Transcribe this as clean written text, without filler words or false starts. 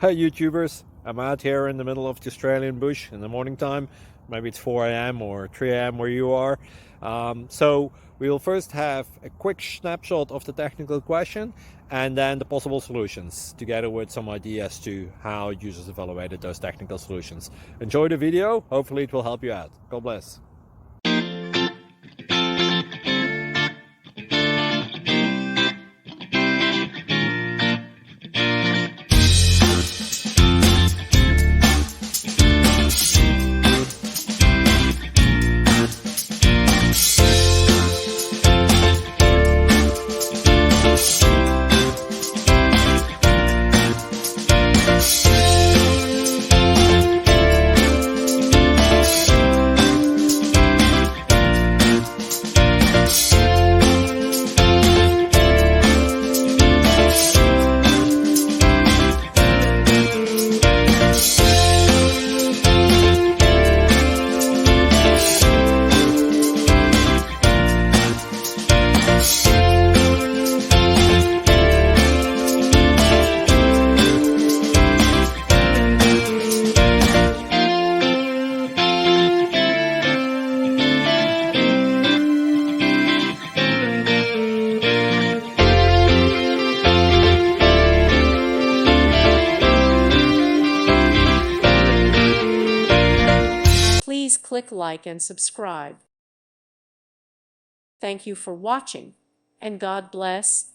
Hi YouTubers, I'm out here in the middle of the Australian bush in the morning time. Maybe it's 4 a.m. or 3 a.m. where you are. So we'll first have a quick snapshot of the technical question and then the possible solutions, together with some ideas to how users evaluated those technical solutions. Enjoy the video, hopefully it will help you out. God bless. Please click like and subscribe. Thank you for watching, and God bless.